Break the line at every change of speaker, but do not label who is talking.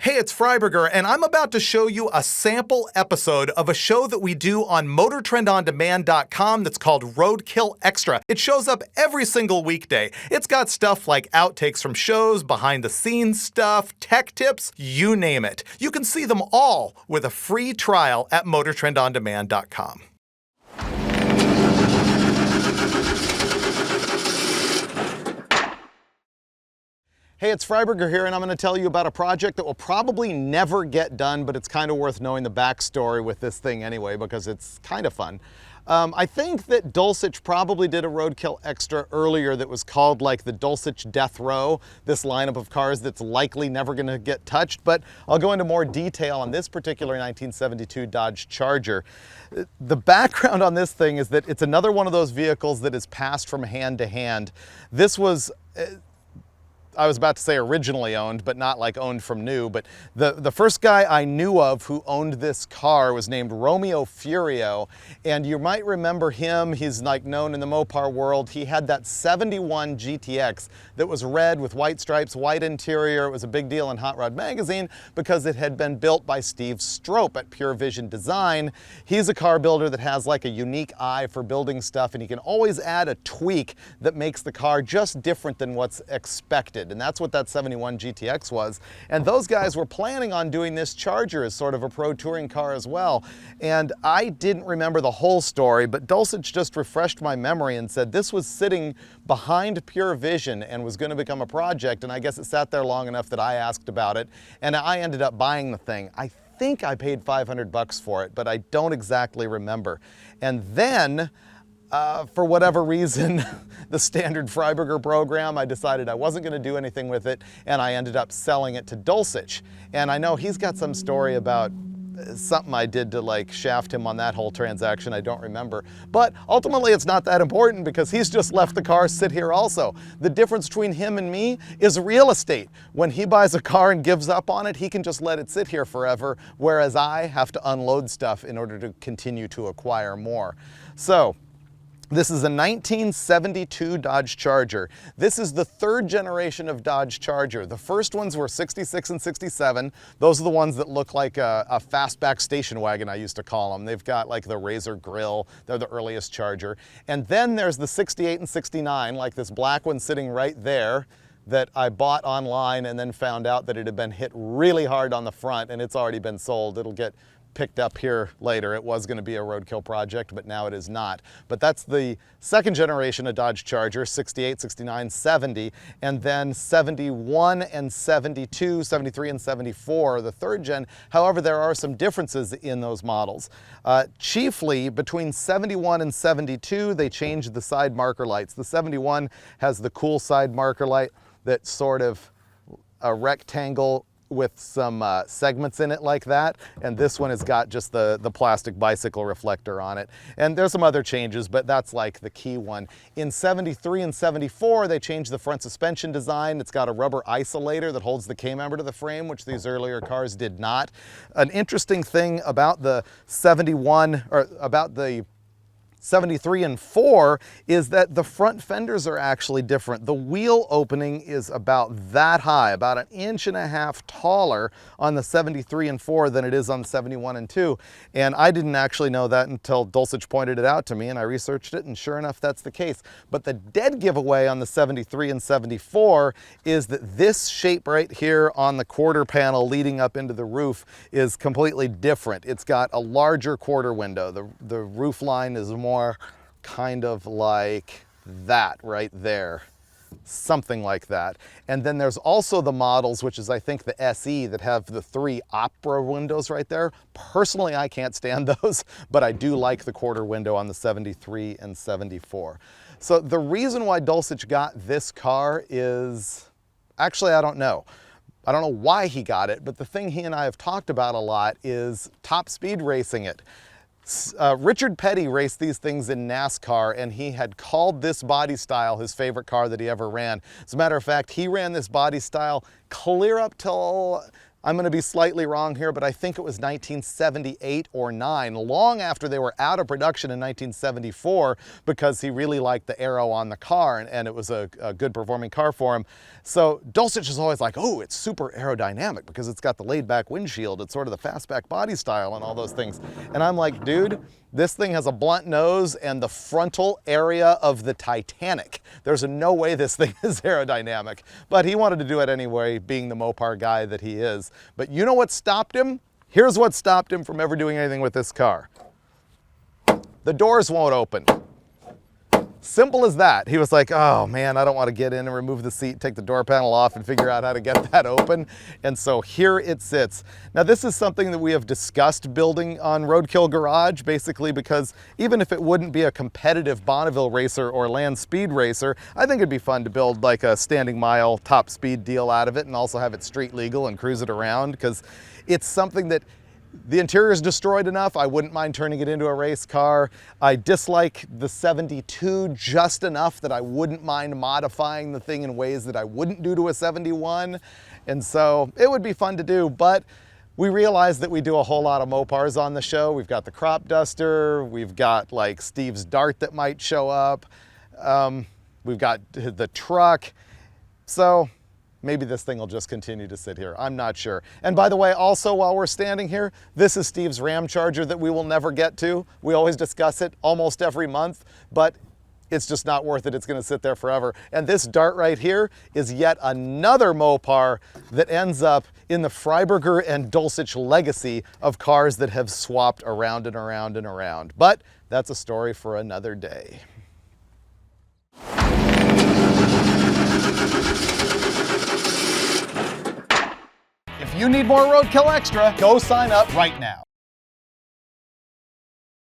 Hey, it's Freiburger, and I'm about to show you a sample episode of a show that we do on MotorTrendOnDemand.com that's called Roadkill Extra. It shows up every single weekday. It's got stuff like outtakes from shows, behind-the-scenes stuff, tech tips, you name it. You can see them all with a free trial at MotorTrendOnDemand.com. Hey, it's Freiburger here, and I'm going to tell you about a project that will probably never get done, but it's kind of worth knowing the backstory with this thing anyway, because it's kind of fun. I think that Dulcich probably did a Roadkill Extra earlier that was called like the Dulcich Death Row, this lineup of cars that's likely never going to get touched, but I'll go into more detail on this particular 1972 Dodge Charger. The background on this thing is that it's another one of those vehicles that is passed from hand to hand. This was I was about to say originally owned, but not like owned from new, but the first guy I knew of who owned this car was named Romeo Furio, and you might remember him. He's like known in the Mopar world. He had that 71 GTX that was red with white stripes, white interior. It was a big deal in Hot Rod Magazine because it had been built by Steve Strope at Pure Vision Design. He's a car builder that has like a unique eye for building stuff, and he can always add a tweak that makes the car just different than what's expected. And that's what that 71 GTX was. And those guys were planning on doing this Charger as sort of a pro touring car as well. And I didn't remember the whole story, but Dulcich just refreshed my memory and said this was sitting behind Pure Vision and was going to become a project. And I guess it sat there long enough that I asked about it, and I ended up buying the thing. I think I paid 500 bucks for it, but I don't exactly remember. And then for whatever reason, the standard Freiburger program, I decided I wasn't going to do anything with it, and I ended up selling it to Dulcich. And I know he's got some story about something I did to like shaft him on that whole transaction. I don't remember. But ultimately, it's not that important because he's just left the car sit here also. The difference between him and me is real estate. When he buys a car and gives up on it, he can just let it sit here forever, whereas I have to unload stuff in order to continue to acquire more. So, this is a 1972 Dodge Charger. This is the third generation of Dodge Charger. The first ones were 66 and 67. Those are the ones that look like a fastback station wagon, I used to call them. They've got like the razor grill. They're the earliest Charger. And then there's the 68 and 69, like this black one sitting right there, that I bought online and then found out that it had been hit really hard on the front and it's already been sold. It'll get picked up here later. It was going to be a roadkill project, but now it is not. But that's the second generation of Dodge Charger, 68, 69, 70, and then 71 and 72, 73 and 74, the third gen. However, there are some differences in those models. Chiefly between 71 and 72, they changed the side marker lights. The 71 has the cool side marker light that's sort of a rectangle with some segments in it like that, and this one has got just the plastic bicycle reflector on it. And there's some other changes, but that's like the key one. In 73 and 74, they changed the front suspension design. It's got a rubber isolator that holds the K-member to the frame, which these earlier cars did not. An interesting thing about the 71, or about the 73 and 4 is that the front fenders are actually different. The wheel opening is about that high, about 1.5 inches taller on the 73 and 4 than it is on the 71 and 2. And I didn't actually know that until Dulcich pointed it out to me, and I researched it, and sure enough, that's the case. But the dead giveaway on the 73 and 74 is that this shape right here on the quarter panel leading up into the roof is completely different. It's got a larger quarter window. The roof line is more kind of like that right there, something like that. And then there's also the models, which is I think the SE, that have the 3 opera windows right there. Personally, I can't stand those, but I do like the quarter window on the 73 and 74. So the reason why Dulcich got this car is, actually, I don't know. I don't know why he got it, but the thing he and I have talked about a lot is top speed racing it. Richard Petty raced these things in NASCAR, and he had called this body style his favorite car that he ever ran. As a matter of fact, he ran this body style clear up till I'm gonna be slightly wrong here, but I think it was 1978 or 9, long after they were out of production in 1974, because he really liked the aero on the car, and it was a good performing car for him. So Dulcich is always like, oh, it's super aerodynamic because it's got the laid back windshield, it's sort of the fastback body style and all those things. And I'm like, dude, this thing has a blunt nose and the frontal area of the Titanic. There's no way this thing is aerodynamic. But he wanted to do it anyway, being the Mopar guy that he is. But you know what stopped him? Here's what stopped him from ever doing anything with this car. The doors won't open. Simple as that. He was like, oh man, I don't want to get in and remove the seat, take the door panel off and figure out how to get that open. And so here it sits. Now this is something that we have discussed building on Roadkill Garage, basically because even if it wouldn't be a competitive Bonneville racer or land speed racer, I think it'd be fun to build like a standing mile top speed deal out of it and also have it street legal and cruise it around, because it's something that the interior is destroyed enough, I wouldn't mind turning it into a race car. I dislike the 72 just enough that I wouldn't mind modifying the thing in ways that I wouldn't do to a 71. And so it would be fun to do, but we realize that we do a whole lot of Mopars on the show. We've got the crop duster, we've got like Steve's Dart that might show up, we've got the truck. So maybe this thing will just continue to sit here. I'm not sure. And by the way, also while we're standing here, this is Steve's Ram Charger that we will never get to. We always discuss it almost every month, but it's just not worth it. It's gonna sit there forever. And this Dart right here is yet another Mopar that ends up in the Freiburger and Dulcich legacy of cars that have swapped around and around and around. But that's a story for another day. If you need more Roadkill Extra, go sign up right now.